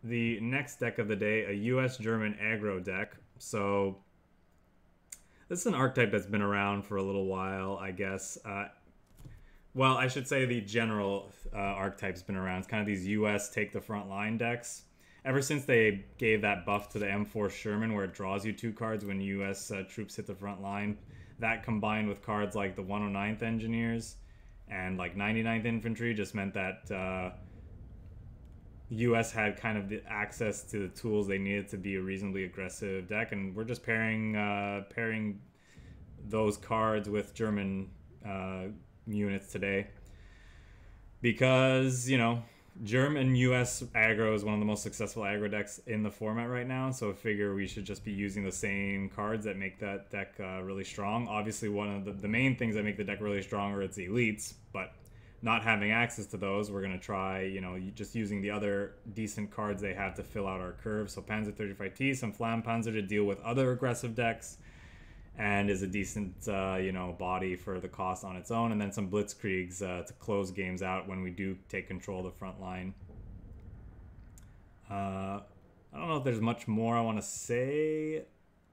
the next deck of the day, a US-German aggro deck. So this is an archetype that's been around for a little while, I guess. Well, I should say the general archetype's been around. It's kind of these US take the front line decks. Ever since they gave that buff to the M4 Sherman where it draws you 2 cards when US troops hit the front line, that combined with cards like the 109th Engineers and like 99th Infantry just meant that US had kind of the access to the tools they needed to be a reasonably aggressive deck, and we're just pairing those cards with German units today because, you know, German US aggro is one of the most successful aggro decks in the format right now, so I figure we should just be using the same cards that make that deck really strong. Obviously, one of the main things that make the deck really strong are its elites, but not having access to those, we're going to try, you know, just using the other decent cards they have to fill out our curve. So Panzer 35T, some FLAMMPANZER to deal with other aggressive decks, and is a decent, you know, body for the cost on its own, and then some Blitzkriegs to close games out when we do take control of the front line. I don't know if there's much more I want to say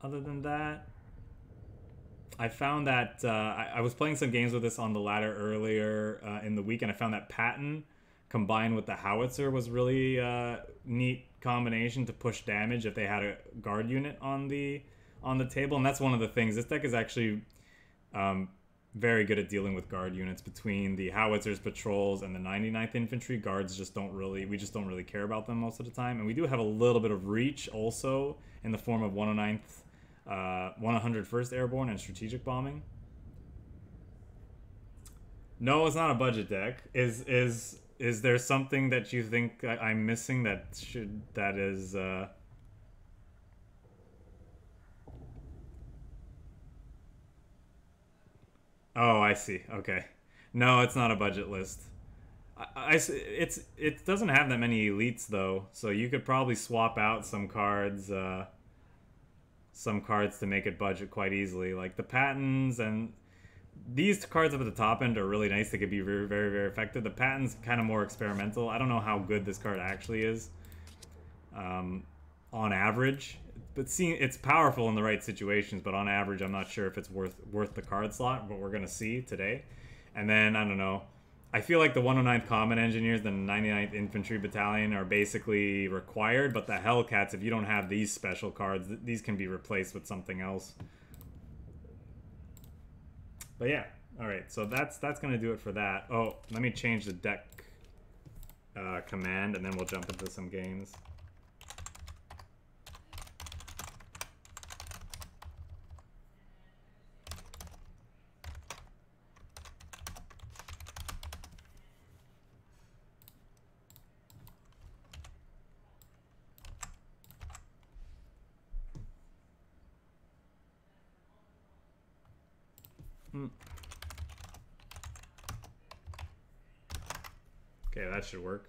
other than that. I found that I was playing some games with this on the ladder earlier in the week, and I found that PATTON combined with the howitzer was really neat combination to push damage if they had a guard unit on the table, and that's one of the things. This deck is actually very good at dealing with guard units. Between the howitzers, patrols, and the 99th Infantry, guards just don't really care about them most of the time. And we do have a little bit of reach also in the form of 109th, 101st Airborne and strategic bombing. No, it's not a budget deck. Is there something that you think I'm missing that is Oh, I see. Okay. No, it's not a budget list. It doesn't have that many elites though, so you could probably swap out some cards to make it budget quite easily. Like the Pattons and these cards up at the top end are really nice. They could be very, very, very effective. The Patton's kind of more experimental. I don't know how good this card actually is on average. But it's powerful in the right situations, but on average, I'm not sure if it's worth the card slot, but we're going to see today. And then, I don't know, I feel like the 109th Combat Engineers, the 99th Infantry Battalion are basically required, but the Hellcats, if you don't have these special cards, these can be replaced with something else. But yeah, alright, so that's going to do it for that. Oh, let me change the deck command, and then we'll jump into some games. Okay, that should work.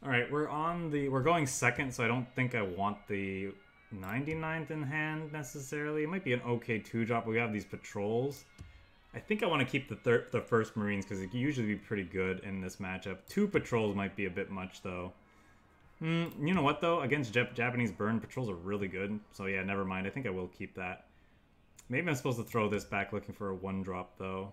Alright, we're going second, so I don't think I want the 99th in hand necessarily. It might be an okay 2-drop. We have these patrols. I think I want to keep the first Marines because it can usually be pretty good in this matchup. 2 patrols might be a bit much though. You know what though? Against Japanese burn, patrols are really good. So yeah, never mind. I think I will keep that. Maybe I'm supposed to throw this back looking for a 1-drop though.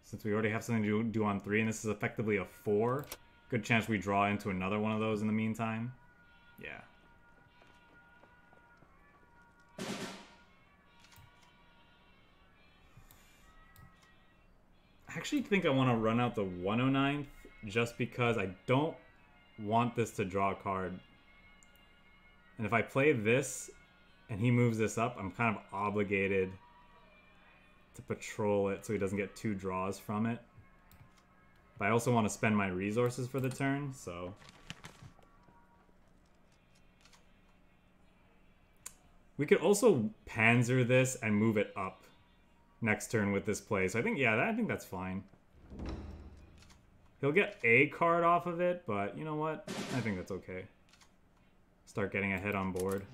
Since we already have something to do on 3 and this is effectively a 4. Good chance we draw into another one of those in the meantime. Yeah. I actually think I want to run out the 109th just because I don't want this to draw a card. And if I play this and he moves this up, I'm kind of obligated to patrol it so he doesn't get 2 draws from it. But I also want to spend my resources for the turn, so... We could also Panzer this and move it up next turn with this play. So I think, yeah, I think that's fine. He'll get a card off of it, but you know what? I think that's okay. Start getting ahead on board.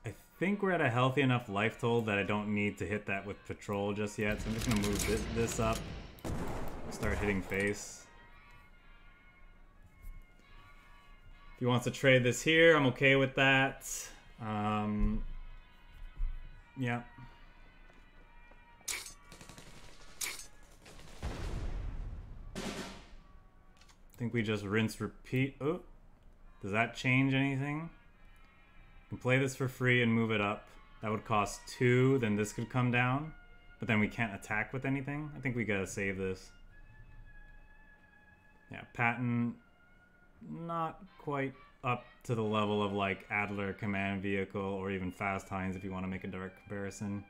I think we're at a healthy enough life total that I don't need to hit that with patrol just yet, so I'm just gonna move this up, start hitting face. If he wants to trade this here, I'm okay with that. Yeah. I think we just rinse, repeat. Oh, does that change anything? Can play this for free and move it up. That would cost 2, then this could come down. But then we can't attack with anything. I think we gotta save this. Yeah, Patton, not quite up to the level of like Adler Command Vehicle or even Fast Heinz if you want to make a direct comparison.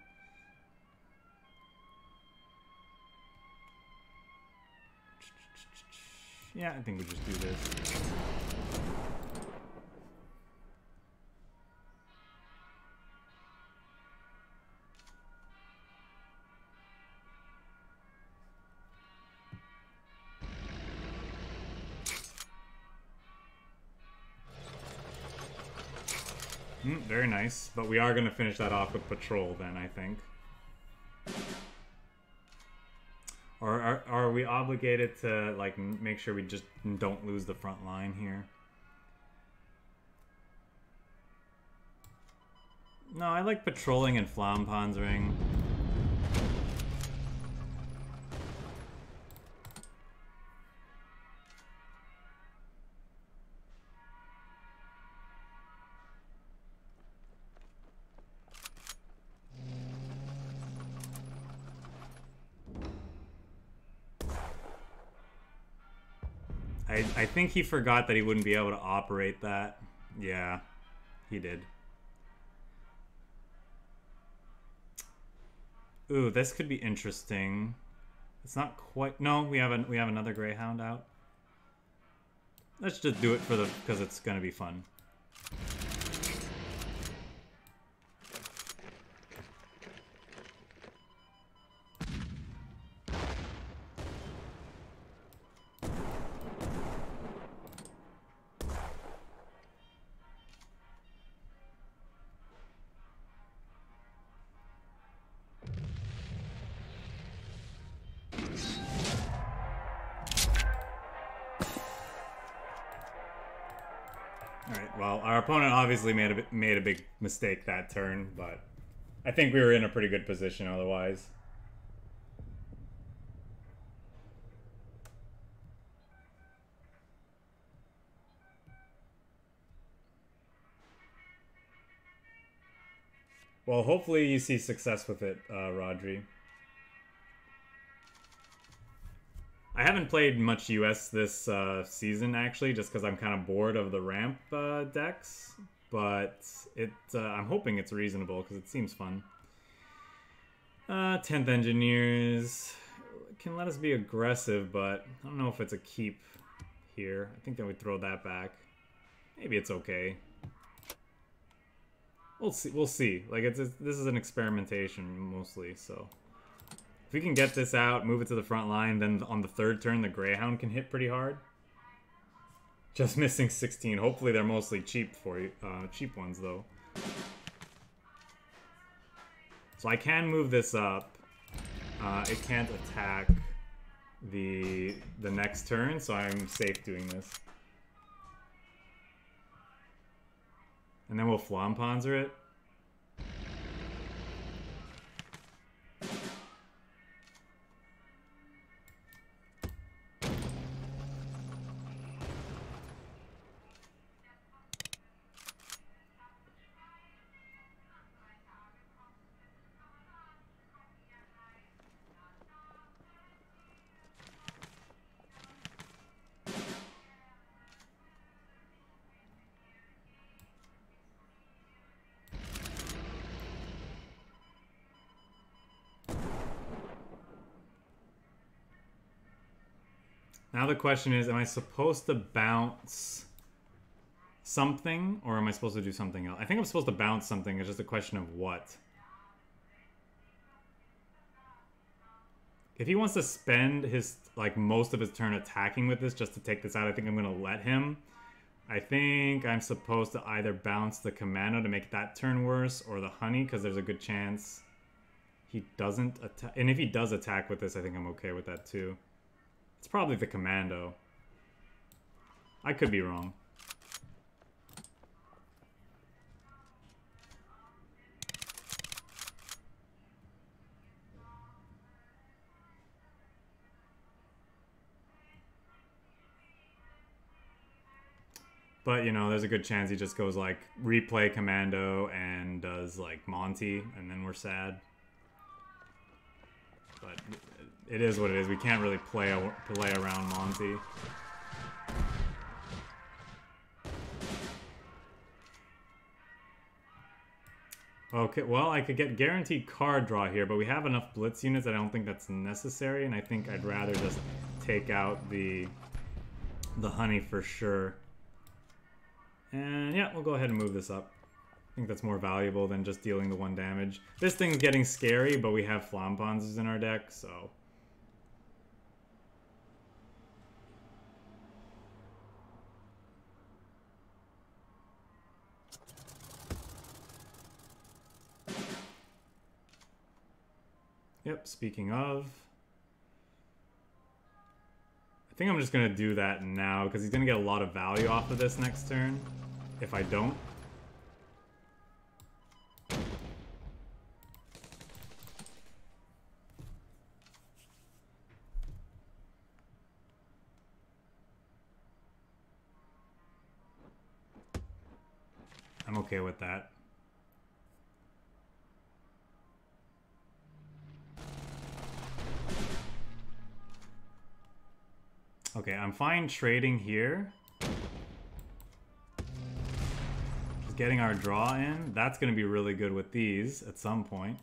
Yeah, I think we just do this. Very nice, but we are going to finish that off with patrol then, I think. Or are we obligated to like make sure we just don't lose the front line here? No, I like patrolling and FLAMMPANZERing. I think he forgot that he wouldn't be able to operate that. Yeah, he did. Ooh, this could be interesting. It's not quite. No, we have another Greyhound out. Let's just do it for the because it's gonna be fun. Well, our opponent obviously made a big mistake that turn, but I think we were in a pretty good position otherwise. Well, hopefully you see success with it, Rodri. I haven't played much US this season, actually, just because I'm kind of bored of the ramp decks. But I'm hoping it's reasonable, because it seems fun. 10th Engineers can let us be aggressive, but I don't know if it's a keep here. I think that we throw that back. Maybe it's okay. We'll see. We'll see. Like this is an experimentation mostly, so. If we can get this out, move it to the front line, then on the third turn, the Greyhound can hit pretty hard. Just missing 16. Hopefully they're mostly cheap for you, cheap ones though. So I can move this up. It can't attack the next turn, so I'm safe doing this. And then we'll FLAMMPANZER it. Now the question is, am I supposed to bounce something, or am I supposed to do something else? I think I'm supposed to bounce something. It's just a question of what. If he wants to spend his, like, most of his turn attacking with this just to take this out, I think I'm going to let him. I think I'm supposed to either bounce the commando to make that turn worse, or the honey, because there's a good chance he doesn't attack. And if he does attack with this, I think I'm okay with that too. It's probably the commando. I could be wrong. But, you know, there's a good chance he just goes, like, replay commando and does, like, Monty, and then we're sad. But it is what it is. We can't really play around Monty. Okay, well, I could get guaranteed card draw here, but we have enough blitz units that I don't think that's necessary, and I think I'd rather just take out the honey for sure. And yeah, we'll go ahead and move this up. I think that's more valuable than just dealing the 1 damage. This thing's getting scary, but we have FLAMMPANZERs in our deck, so... Yep, speaking of... I think I'm just going to do that now, because he's going to get a lot of value off of this next turn, if I don't. I'm okay with that. Okay, I'm fine trading here. Just getting our draw in. That's going to be really good with these at some point.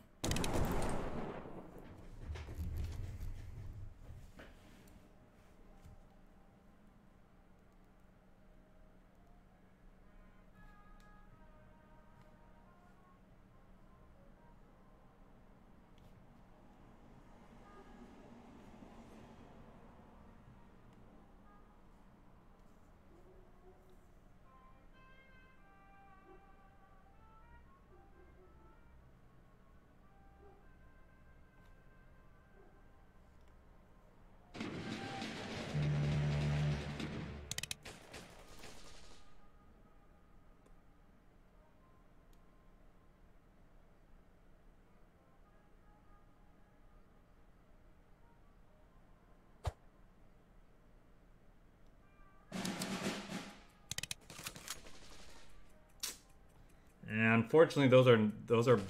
And unfortunately, those are.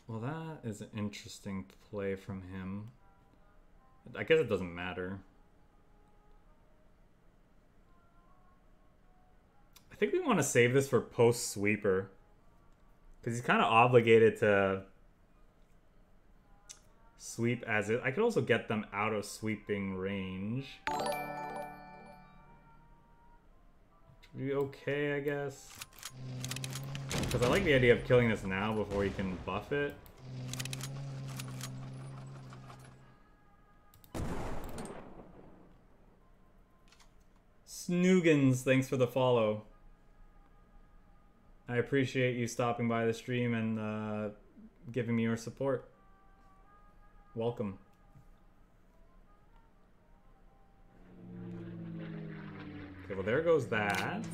Well, that is an interesting play from him. I guess it doesn't matter. I think we want to save this for post sweeper, because he's kind of obligated to sweep as it. I could also get them out of sweeping range. Be okay, I guess. Because I like the idea of killing this now before he can buff it. Snoogans, thanks for the follow. I appreciate you stopping by the stream and giving me your support. Welcome. Okay, well, there goes that.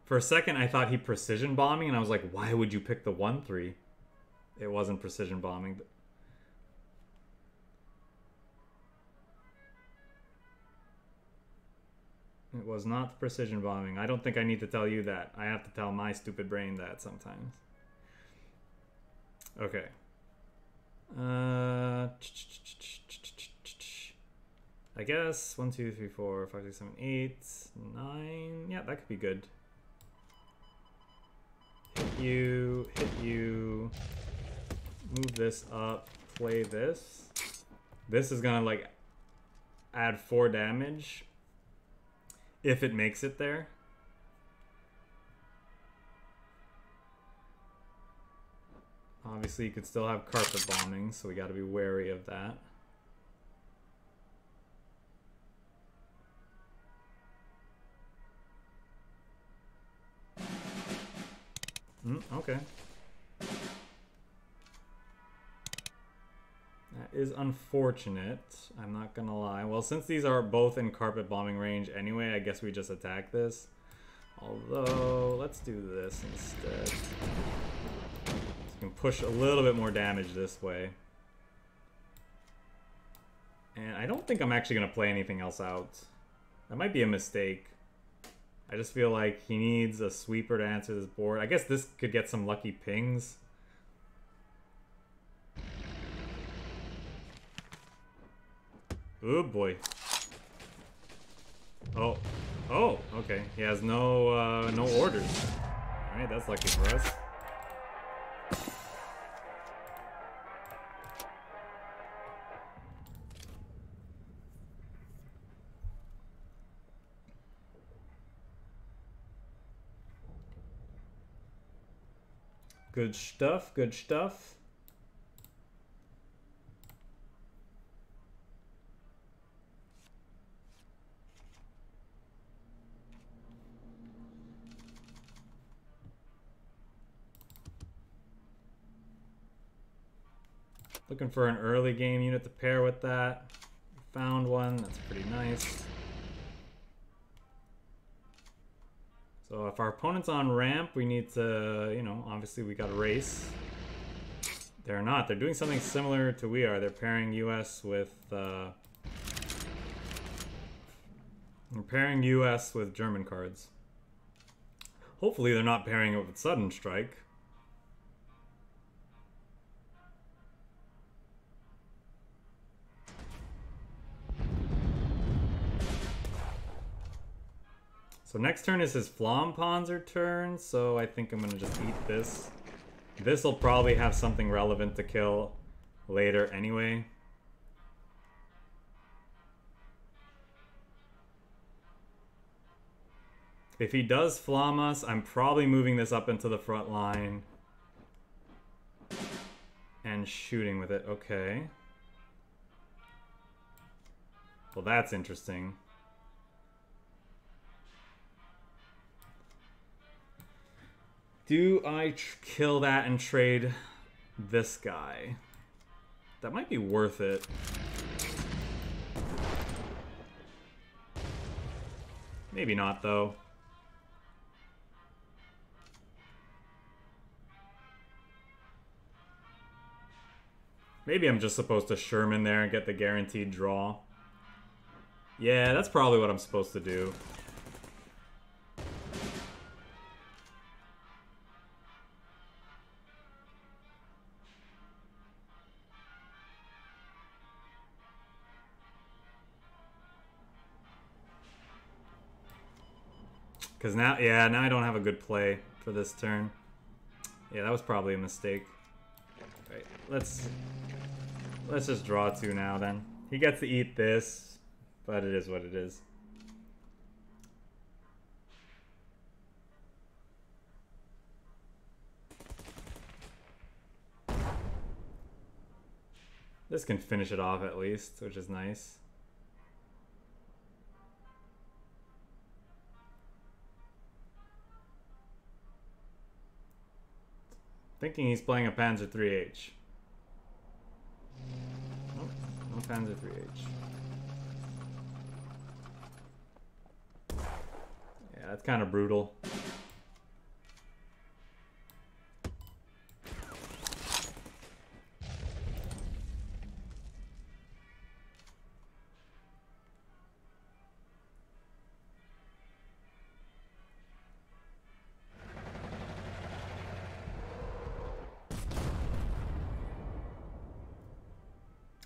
For a second, I thought he precision bombing, and I was like, why would you pick the 1-3? It wasn't precision bombing. It was not precision bombing. I don't think I need to tell you that. I have to tell my stupid brain that sometimes. Okay. I guess 1, 2, 3, 4, 5, 6, 7, 8, 9. Yeah, that could be good. Hit you, hit you. Move this up, play this. This is gonna like add 4 damage if it makes it there. Obviously you could still have carpet bombing, so we gotta be wary of that. Okay. That is unfortunate, I'm not gonna lie. Well, since these are both in carpet bombing range anyway, I guess we just attack this. Although, let's do this instead. So we can push a little bit more damage this way. And I don't think I'm actually gonna play anything else out. That might be a mistake. I just feel like he needs a sweeper to answer this board. I guess this could get some lucky pings. Oh boy. Oh. Oh, okay. He has no no orders. Alright, that's lucky for us. Good stuff, good stuff. Looking for an early game unit to pair with that. Found one, that's pretty nice. So if our opponent's on ramp, we need to, you know, obviously we gotta race. They're not. They're doing something similar to we are. They're pairing US with, they're pairing US with German cards. Hopefully they're not pairing it with Sudden Strike. So next turn is his FLAMMPANZER turn, so I think I'm gonna just eat this. This will probably have something relevant to kill later anyway. If he does Flamm us, I'm probably moving this up into the front line and shooting with it. Okay. Well, that's interesting. Do I kill that and trade this guy? That might be worth it. Maybe not, though. Maybe I'm just supposed to Sherman there and get the guaranteed draw. Yeah, that's probably what I'm supposed to do. Because now, yeah, now I don't have a good play for this turn. Yeah, that was probably a mistake. Right, let's just draw 2 now then. He gets to eat this, but it is what it is. This can finish it off at least, which is nice. Thinking he's playing a Panzer 3H. Nope, no Panzer 3H. Yeah, that's kind of brutal.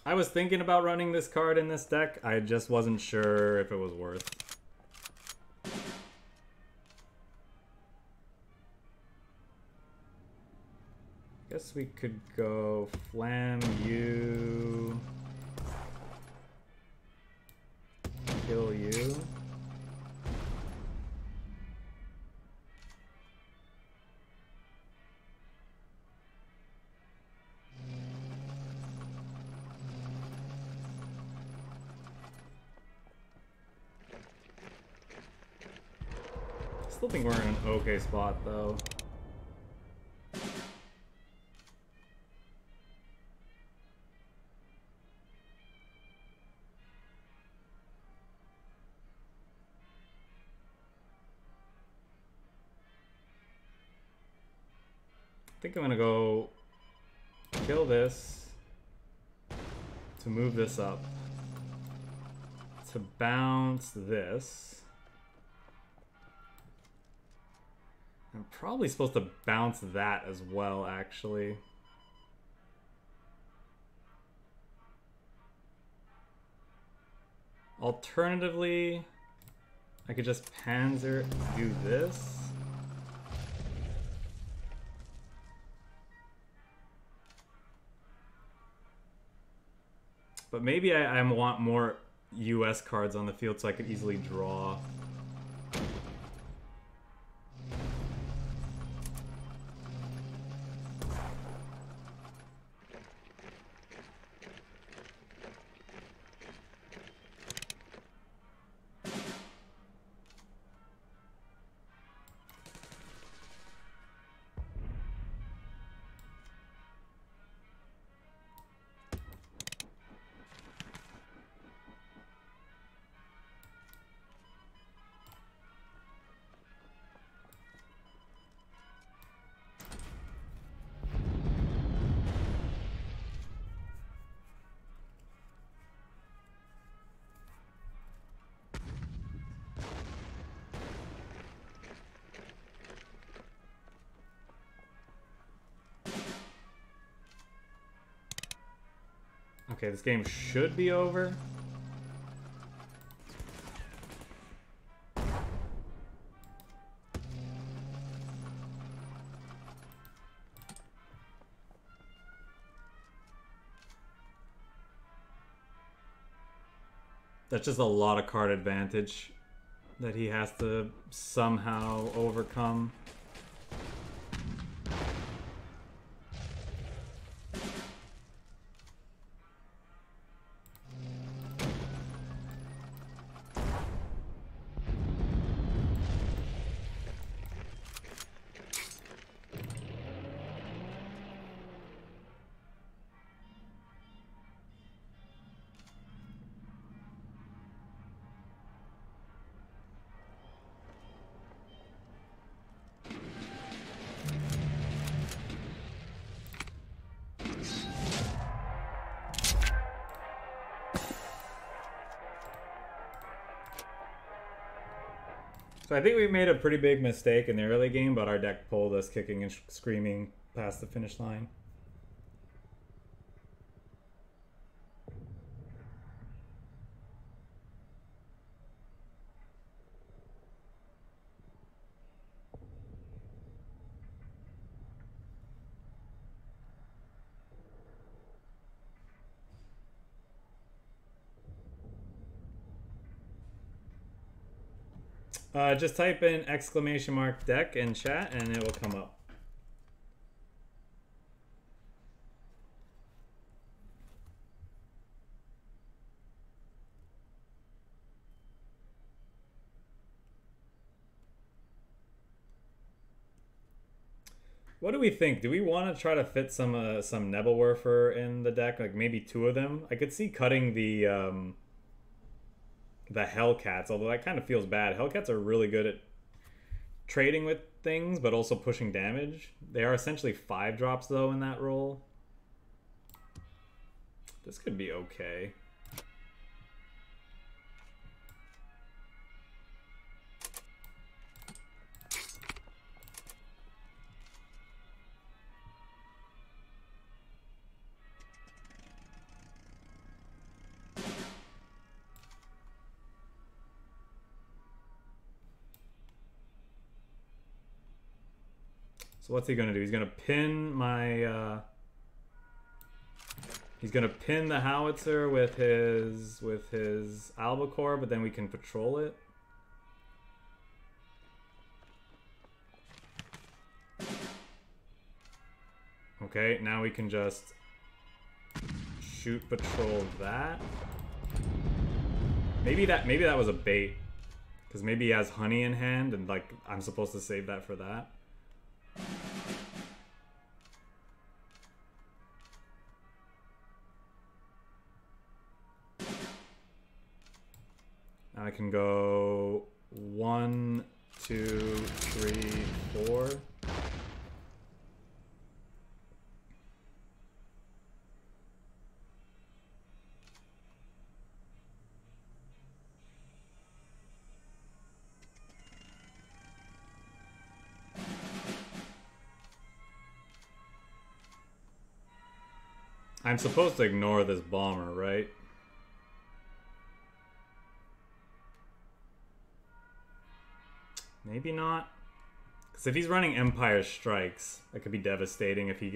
I was thinking about running this card in this deck. I just wasn't sure if it was worth. Guess we could go flam you, kill you. Still think we're in an okay spot though. I think I'm gonna go kill this to move this up, to bounce this. I'm probably supposed to bounce that as well, actually. Alternatively, I could just Panzer do this. But maybe I want more US cards on the field so I could easily draw. Okay, this game should be over. That's just a lot of card advantage that he has to somehow overcome. So I think we made a pretty big mistake in the early game, but our deck pulled us kicking and screaming past the finish line. Just type in !deck in chat and it will come up. What do we think? Do we want to try to fit some Nebelwerfer in the deck? Like maybe two of them? I could see cutting the Hellcats, although that kind of feels bad. Hellcats are really good at trading with things, but also pushing damage. They are essentially 5-drops, though, in that role. This could be okay. So what's he gonna do? He's gonna pin my he's gonna pin the howitzer with his albacore, but then we can patrol it. Okay, now we can just shoot patrol that. Maybe that was a bait. Because maybe he has honey in hand and like I'm supposed to save that for that. I can go 1, 2, 3, 4. I'm supposed to ignore this bomber, right? Maybe not. Because if he's running Empire Strikes, that could be devastating if he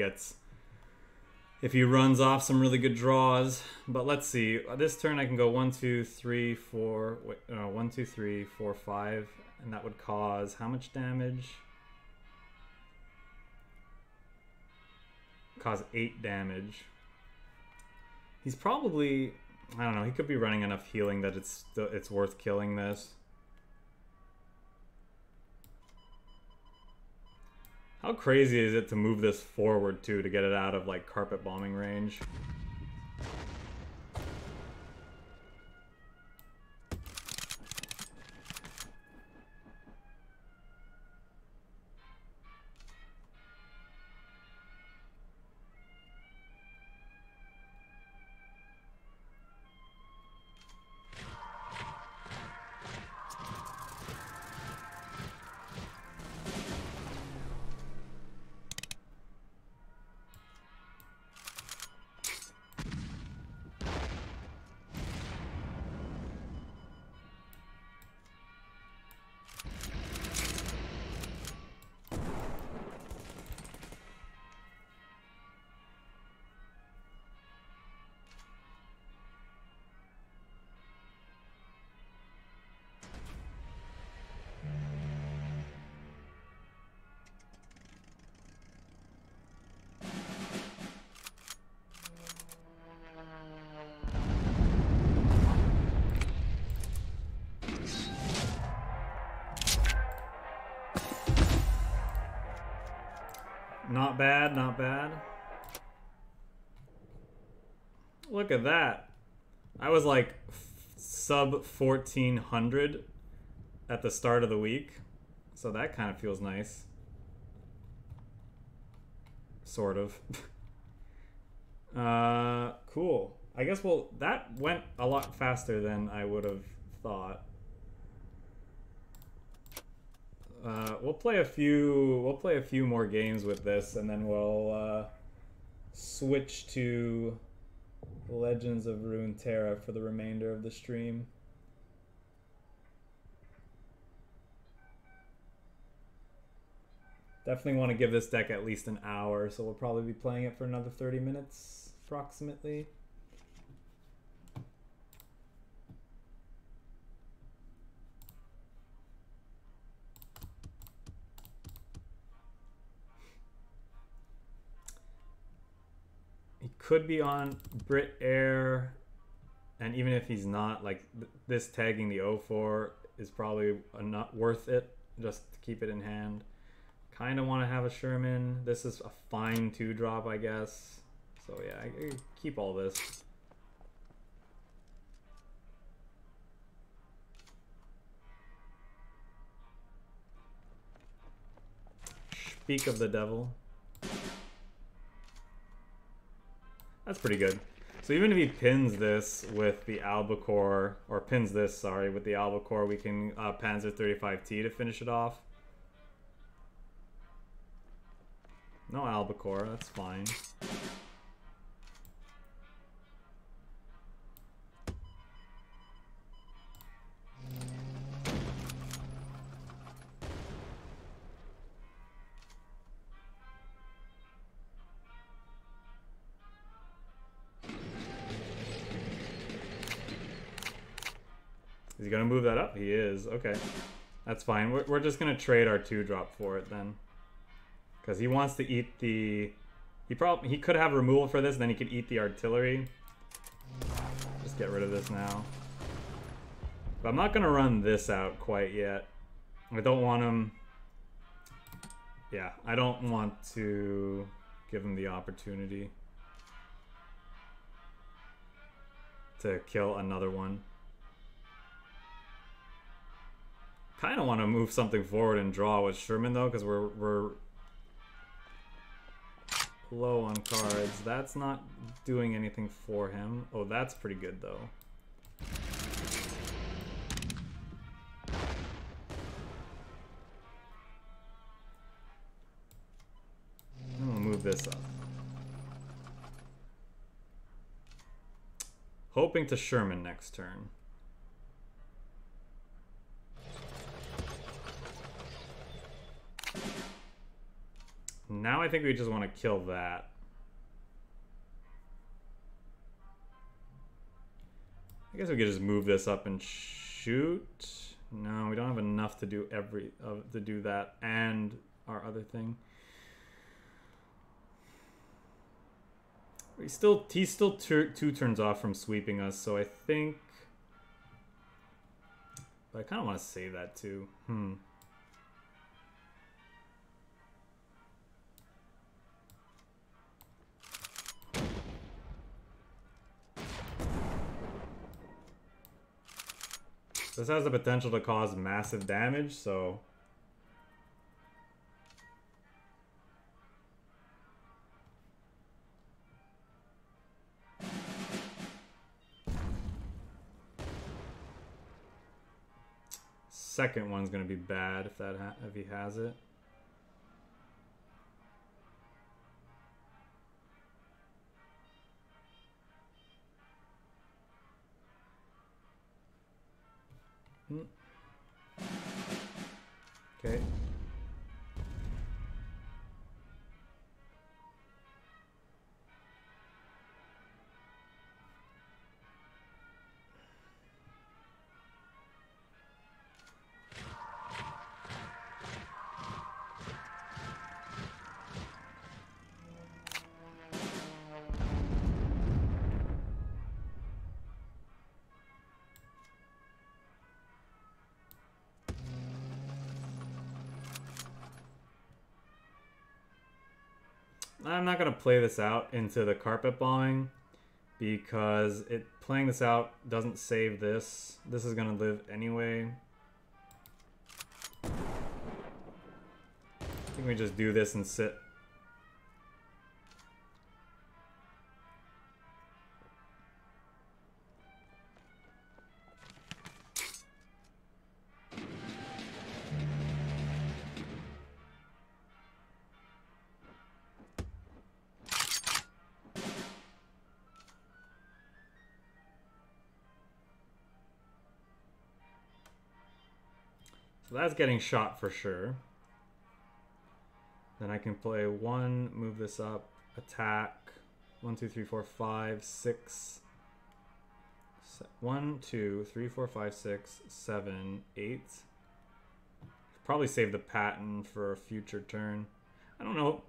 runs off some really good draws. But let's see. This turn I can go 1, 2, 3, 4. Wait, 1, 2, 3, 4, 5. And that would cause how much damage? Cause 8 damage. He's probably, I don't know, he could be running enough healing that it's worth killing this. How crazy is it to move this forward too, to get it out of like carpet bombing range? Not bad, not bad. Look at that. I was like sub 1400 at the start of the week. So that kind of feels nice. Sort of. Cool. I guess, well, that went a lot faster than I would have thought. We'll play a few more games with this, and then we'll switch to Legends of Runeterra for the remainder of the stream. Definitely want to give this deck at least an hour, so we'll probably be playing it for another 30 minutes approximately. He could be on Brit Air, and even if he's not, like this tagging the 04 is probably not worth it just to keep it in hand. Kind of want to have a Sherman. This is a fine 2-drop, I guess. So yeah, I keep all this. Speak of the devil. That's pretty good. So even if he pins this with the albacore, or pins this, sorry, with the albacore, we can Panzer 35T to finish it off. No albacore, that's fine. Is he gonna move that up? He is. Okay. That's fine. We're just gonna trade our 2-drop for it then. Because he wants to eat the... He could have removal for this, then he could eat the artillery. Just get rid of this now. But I'm not gonna run this out quite yet. I don't want him... Yeah, I don't want to give him the opportunity to kill another one. Kind of want to move something forward and draw with Sherman though, because we're low on cards. That's not doing anything for him. Oh, that's pretty good though. I'm gonna move this up. Hoping to Sherman next turn. Now I think we just want to kill that. I guess we could just move this up and shoot. No, we don't have enough to do to do that and our other thing. He's still 2 turns off from sweeping us, so I think. But I kind of want to save that too. This has the potential to cause massive damage, so... Second one's gonna be bad if he has it. Okay. I'm not going to play this out into the carpet bombing because playing this out doesn't save this. This is going to live anyway. I think we just do this and sit. So that's getting shot for sure. Then I can play 1, move this up, attack. 1, 2, 3, 4, 5, 6. 1, 2, 3, 4, 5, 6, 7, 8. Probably save the Patton for a future turn. I don't know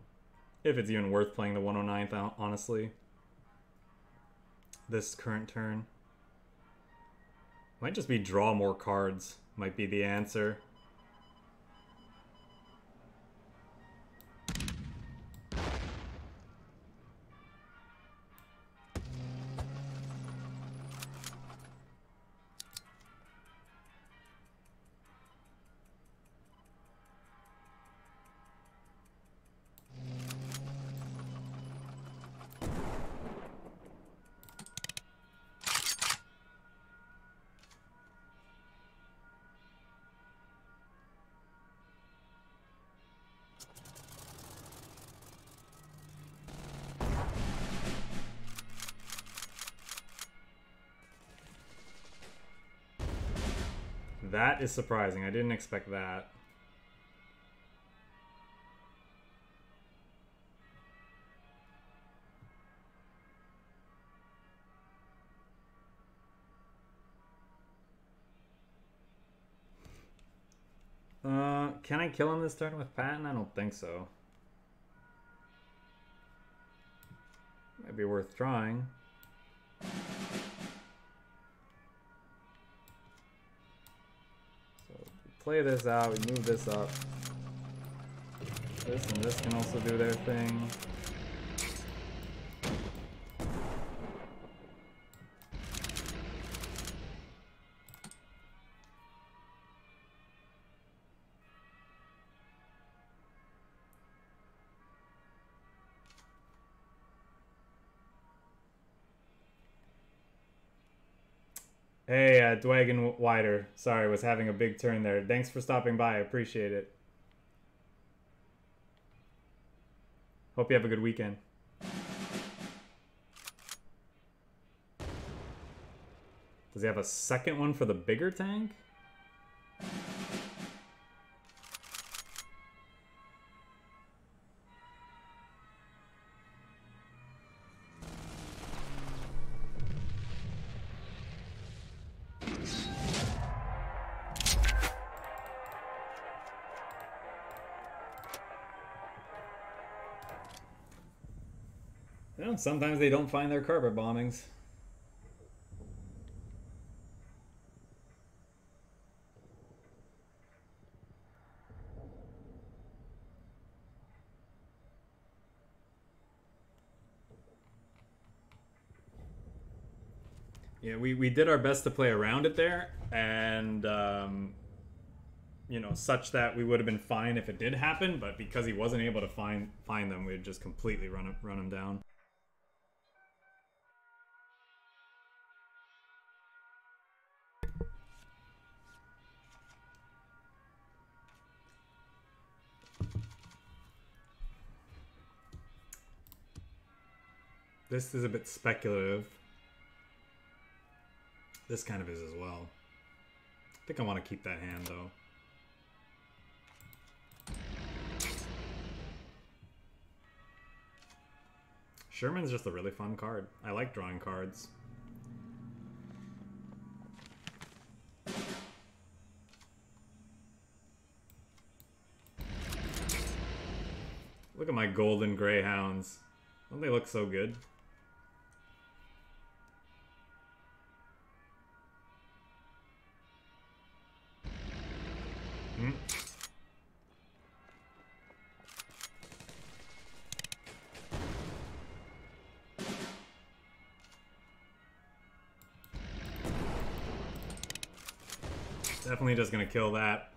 if it's even worth playing the 109th, honestly. This current turn. Might just be draw more cards, might be the answer. That is surprising. I didn't expect that. Can I kill him this turn with Patton? I don't think so. Might be worth trying. So we play this out, we move this up. This and this can also do their thing. Hey, Dwagon Wider. Sorry, was having a big turn there. Thanks for stopping by. I appreciate it. Hope you have a good weekend. Does he have a second one for the bigger tank? You know, sometimes they don't find their carpet bombings. Yeah, we did our best to play around it there, and you know, such that we would have been fine if it did happen, but because he wasn't able to find them, we'd just completely run him down. This is a bit speculative. This kind of is as well. I think I want to keep that hand, though. Sherman's just a really fun card. I like drawing cards. Look at my golden greyhounds. Don't they look so good? Definitely just gonna kill that.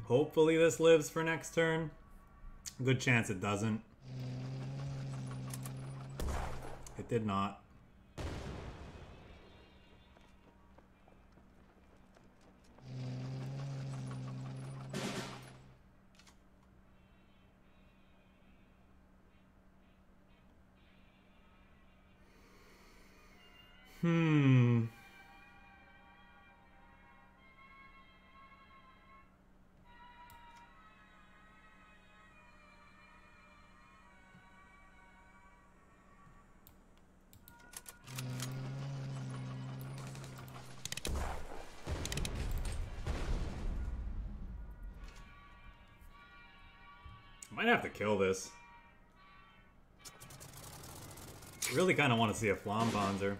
Hopefully this lives for next turn. Good chance it doesn't. It did not. Might have to kill this. Really kind of want to see a FLAMMPANZER.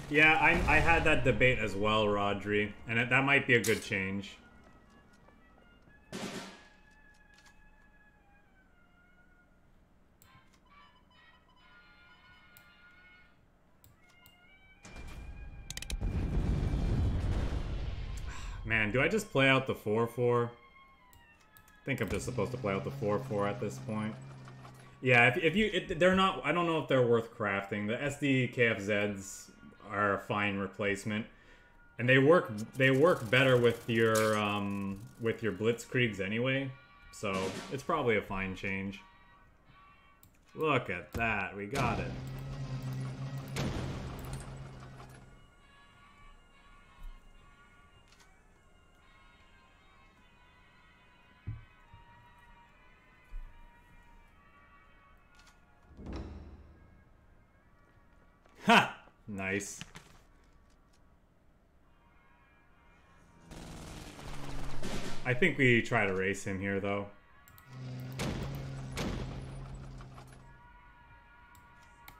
Yeah, I had that debate as well, Rodri, and that might be a good change. Man, do I just play out the 4-4? I think I'm just supposed to play out the 4-4 at this point. Yeah, they're not. I don't know if they're worth crafting. The SD KFZs are a fine replacement, and they work better with your Blitzkriegs anyway, so it's probably a fine change. Look at that. We got it. Ha! Nice. I think we try to race him here, though.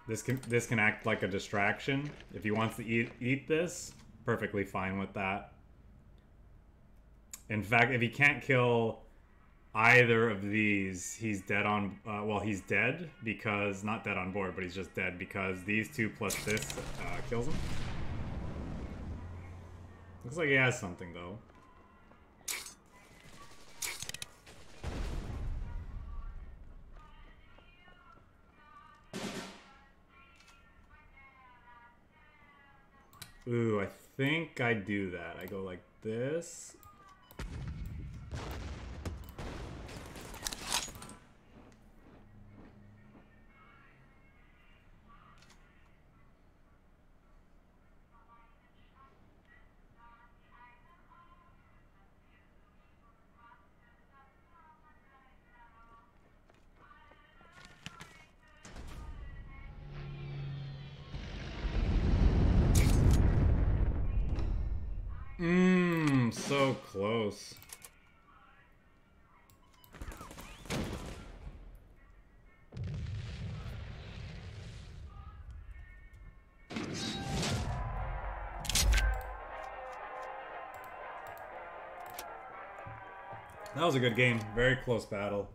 This can act like a distraction. If he wants to eat this, perfectly fine with that. In fact, if he can't kill either of these, he's dead on... well, he's dead because... Not dead on board, but he's just dead because these two plus this kills him. Looks like he has something, though. Ooh, I think I do that. I go like this. So close. That was a good game. Very close battle.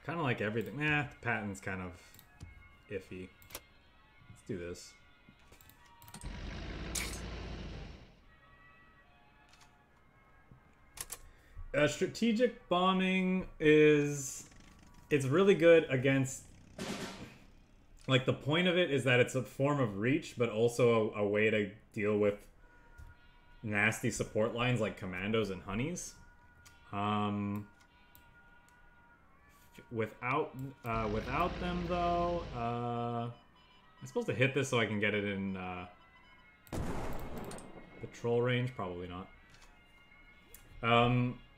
Kind of like everything. Nah, the pattern's kind of iffy. Let's do this. Strategic bombing is... It's really good against... Like, the point of it is that it's a form of reach, but also a way to deal with nasty support lines like commandos and honeys. Without them, though, I'm supposed to hit this so I can get it in patrol range. Probably not.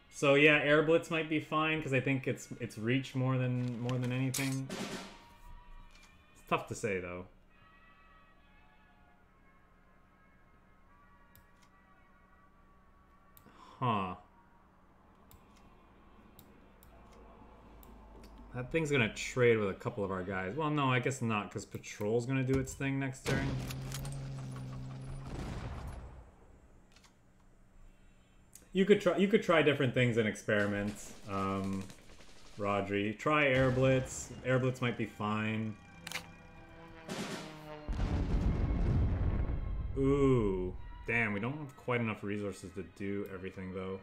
So yeah, air blitz might be fine because I think it's reach more than anything. It's tough to say though. Huh. That thing's gonna trade with a couple of our guys. Well, no, I guess not, because patrol's gonna do its thing next turn. You could try different things and experiment. Rodri, try air blitz. Air blitz might be fine. Ooh, damn, we don't have quite enough resources to do everything though.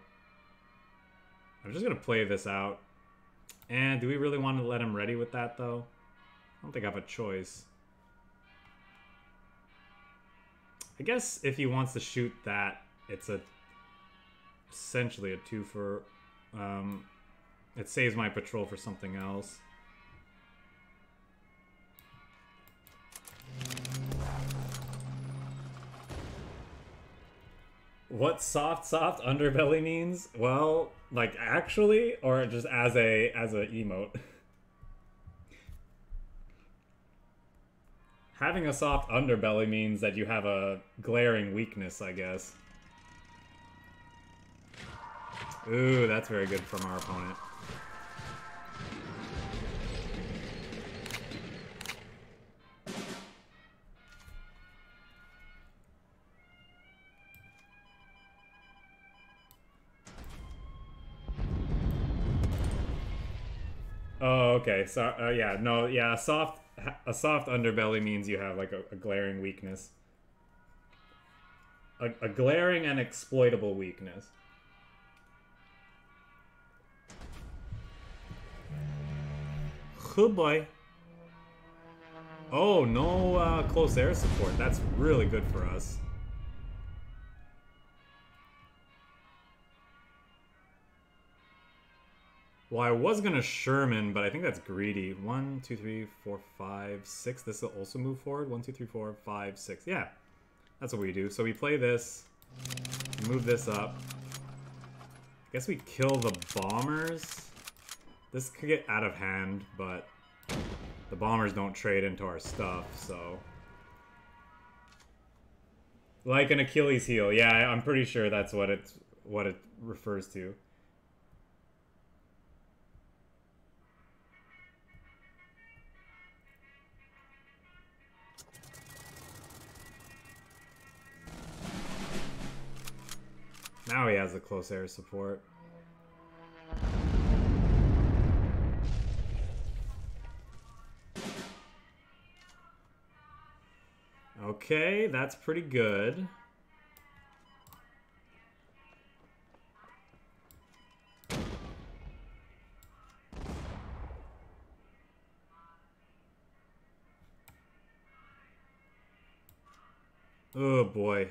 I'm just gonna play this out. And do we really want to let him ready with that, though? I don't think I have a choice. I guess if he wants to shoot that, it's essentially a 2 for... it saves my patrol for something else. What soft underbelly means? Well, like actually, or just as a emote. Having a soft underbelly means that you have a glaring weakness, I guess. Ooh, that's very good from our opponent. Oh, okay. So, yeah, no, yeah. A soft underbelly means you have like a glaring weakness, a glaring and exploitable weakness. Good boy. Oh, no close air support. That's really good for us. Well, I was gonna Sherman, but I think that's greedy. 1, 2, 3, 4, 5, 6. This will also move forward. 1, 2, 3, 4, 5, 6. Yeah, that's what we do. So we play this, move this up. I guess we kill the bombers. This could get out of hand, but the bombers don't trade into our stuff, so. Like an Achilles heel. Yeah, I'm pretty sure that's what it refers to. Now he has the close air support. Okay, that's pretty good. Oh boy.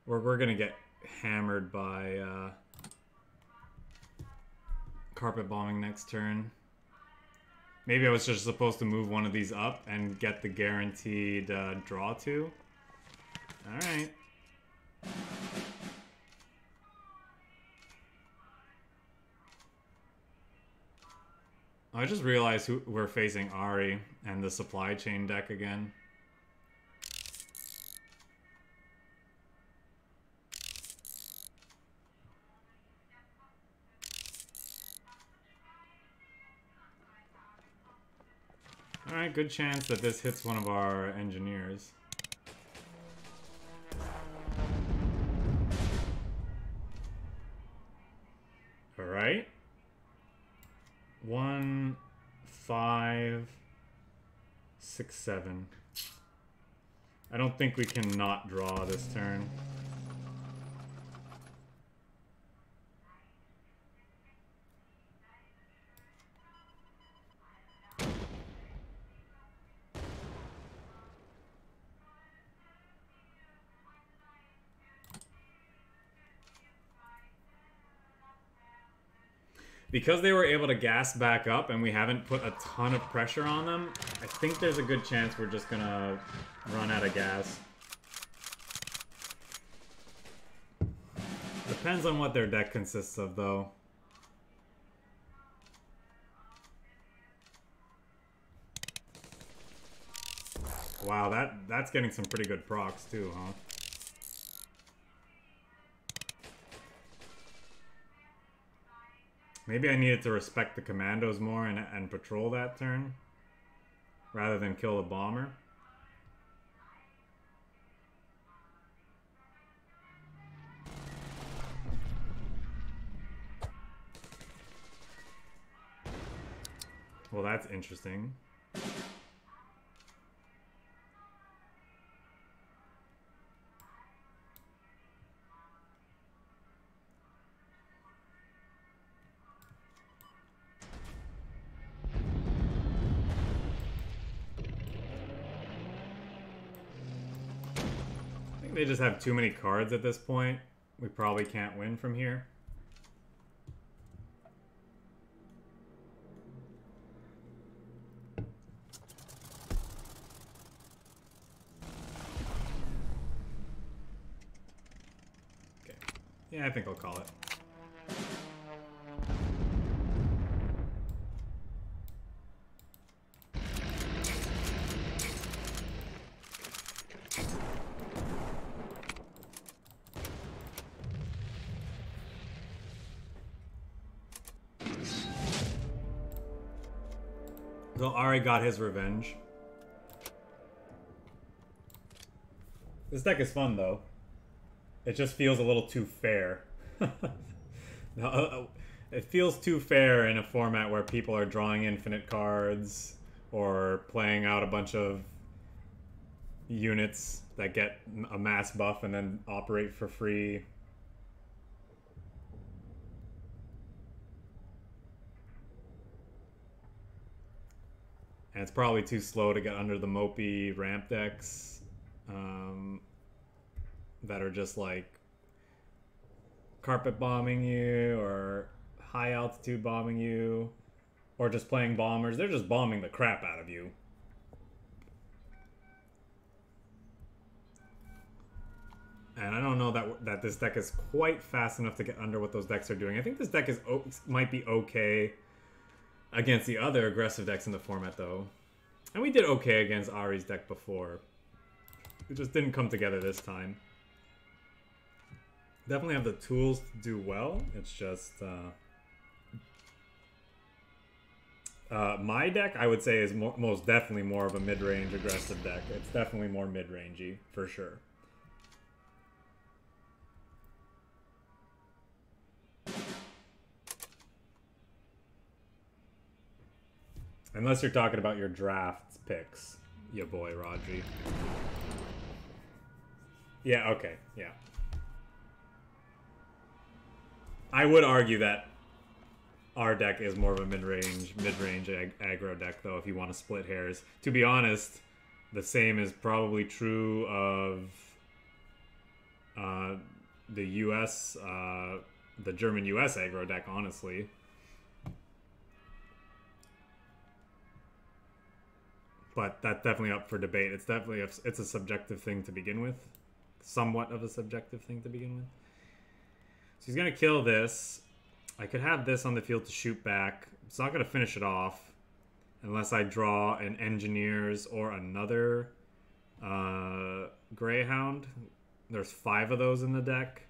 We're gonna get hammered by carpet bombing next turn. Maybe I was just supposed to move one of these up and get the guaranteed draw to. Alright. I just realized we're facing Ari and the supply chain deck again. Alright, good chance that this hits one of our engineers. Alright. 1, 5, 6, 7. I don't think we can not draw this turn. Because they were able to gas back up and we haven't put a ton of pressure on them, I think there's a good chance we're just gonna run out of gas. Depends on what their deck consists of, though. Wow, that's getting some pretty good procs too, huh? Maybe I needed to respect the commandos more and patrol that turn, rather than kill the bomber. Well, that's interesting. They just have too many cards at this point. We probably can't win from here. Okay. Yeah, I think I'll call it. So Ari got his revenge. This deck is fun, though. It just feels a little too fair. No, it feels too fair in a format where people are drawing infinite cards or playing out a bunch of units that get a mass buff and then operate for free. And it's probably too slow to get under the mopey ramp decks that are just like carpet bombing you or high altitude bombing you or just playing bombers. They're just bombing the crap out of you. And I don't know that this deck is quite fast enough to get under what those decks are doing. I think this deck might be okay against the other aggressive decks in the format, though. And we did okay against Ari's deck before. It just didn't come together this time. Definitely have the tools to do well. It's just... my deck, I would say, is most definitely more of a mid-range aggressive deck. It's definitely more mid-rangey, for sure. Unless you're talking about your draft picks, ya boy, Rodri. Yeah, okay, yeah. I would argue that our deck is more of a mid-range aggro deck, though, if you want to split hairs. To be honest, the same is probably true of the US, the German-US aggro deck, honestly. But that's definitely up for debate. It's definitely it's a subjective thing to begin with. Somewhat of a subjective thing to begin with. So he's going to kill this. I could have this on the field to shoot back. It's not going to finish it off unless I draw an Engineers or another Greyhound. There's 5 of those in the deck.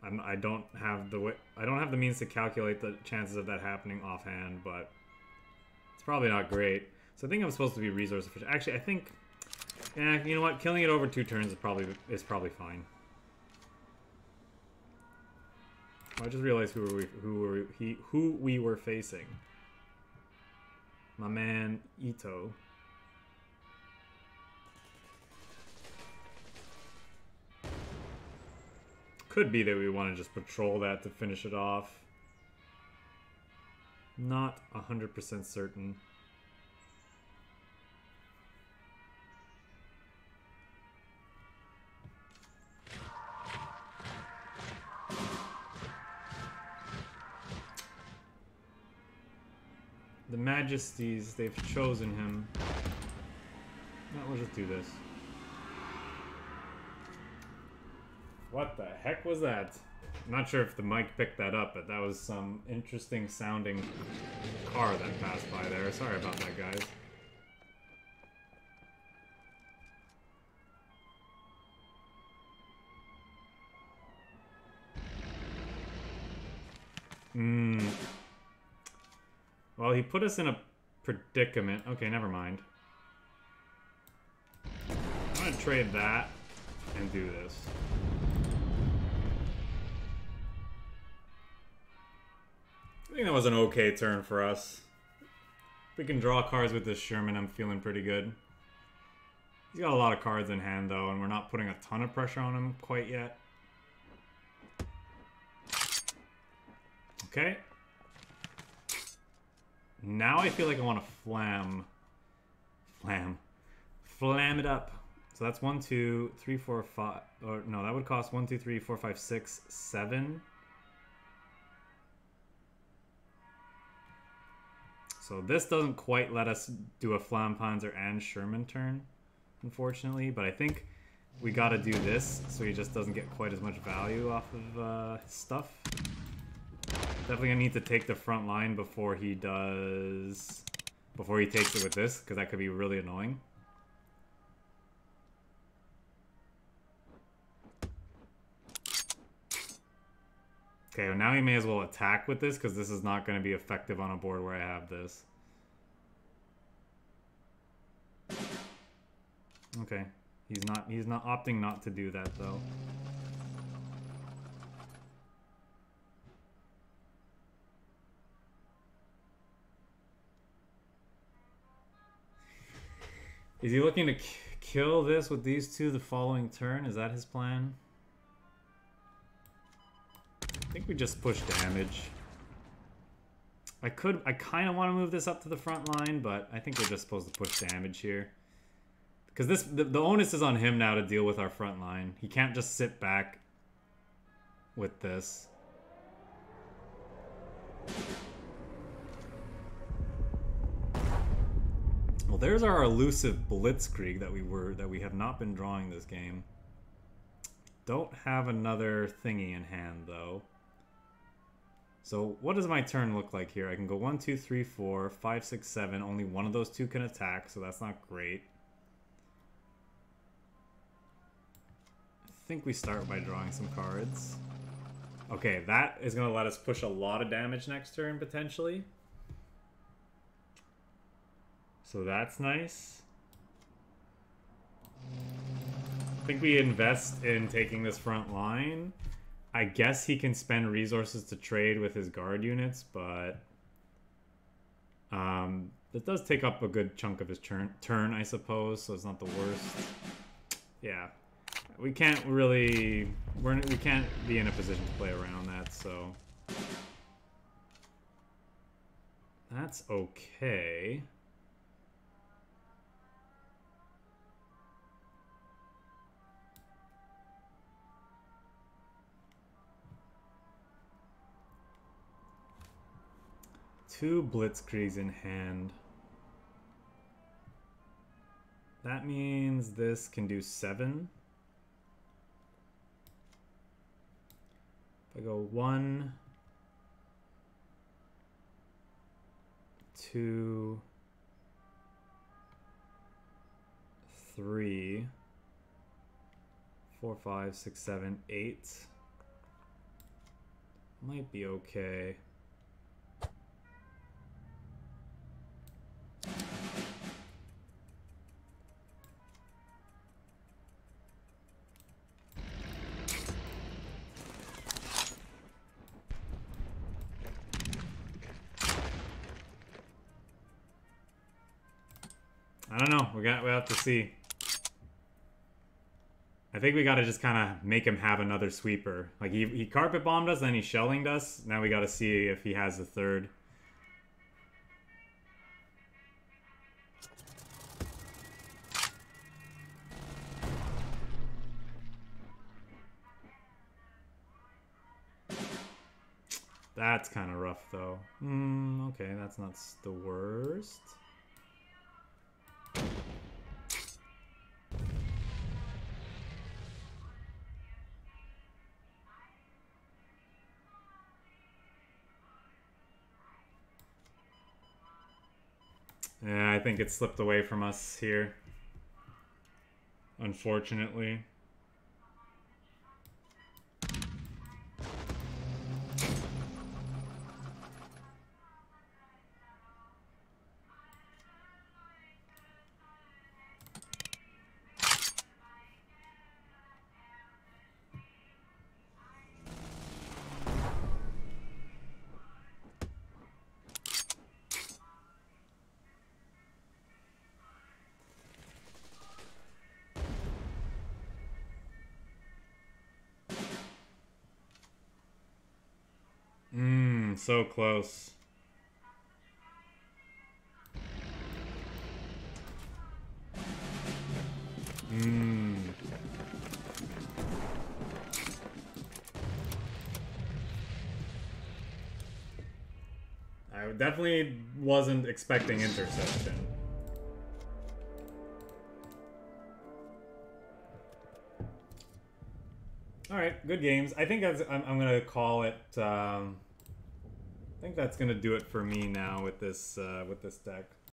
I don't have the means to calculate the chances of that happening offhand, but it's probably not great. So I think I'm supposed to be resource efficient. Actually, I think, yeah, you know what? Killing it over 2 turns is probably fine. I just realized who we were facing. My man Ito. Could be that we want to just patrol that to finish it off. Not 100% certain. The Majesties, they've chosen him. No, we'll just do this. What the heck was that? I'm not sure if the mic picked that up, but that was some interesting sounding car that passed by there. Sorry about that, guys. Well, he put us in a predicament. Okay, never mind. I'm gonna trade that and do this. I think that was an okay turn for us. If we can draw cards with this Sherman, I'm feeling pretty good. He's got a lot of cards in hand, though, and we're not putting a ton of pressure on him quite yet. Okay. Now I feel like I want to flam it up. So that's 1, 2, 3, 4, 5. Or no, that would cost 1, 2, 3, 4, 5, 6, 7. So this doesn't quite let us do a FLAMMPANZER and Sherman turn, unfortunately. But I think we got to do this so he just doesn't get quite as much value off of his stuff. Definitely gonna need to take the front line before he takes it with this, because that could be really annoying. Okay, well now he may as well attack with this, because this is not going to be effective on a board where I have this. Okay. He's not opting not to do that though. Is he looking to kill this with these two the following turn? Is that his plan? I think we just push damage. I kind of want to move this up to the front line, but I think we're just supposed to push damage here. Because the onus is on him now to deal with our front line. He can't just sit back with this. Well, there's our elusive Blitzkrieg that we have not been drawing this game. Don't have another thingy in hand though. So what does my turn look like here? I can go 1, 2, 3, 4, 5, 6, 7. Only one of those two can attack, so that's not great. I think we start by drawing some cards. Okay, that is going to let us push a lot of damage next turn, potentially. So that's nice. I think we invest in taking this front line. I guess he can spend resources to trade with his guard units, but that does take up a good chunk of his turn, I suppose, so it's not the worst. Yeah. We can't really... we can't be in a position to play around that, so... That's okay. Two Blitzkriegs in hand. That means this can do 7. If I go 1, 2, 3, 4, 5, 6, 7, 8. Might be okay. I don't know. We have to see. I think we got to just kind of make him have another sweeper. Like he carpet bombed us, then he shellinged us. Now we got to see if he has the third. That's kind of rough, though. Okay, that's not the worst. Yeah, I think it slipped away from us here. Unfortunately. So close. I definitely wasn't expecting interception. All right, good games. I think I'm gonna call it. I think that's gonna do it for me now with this deck.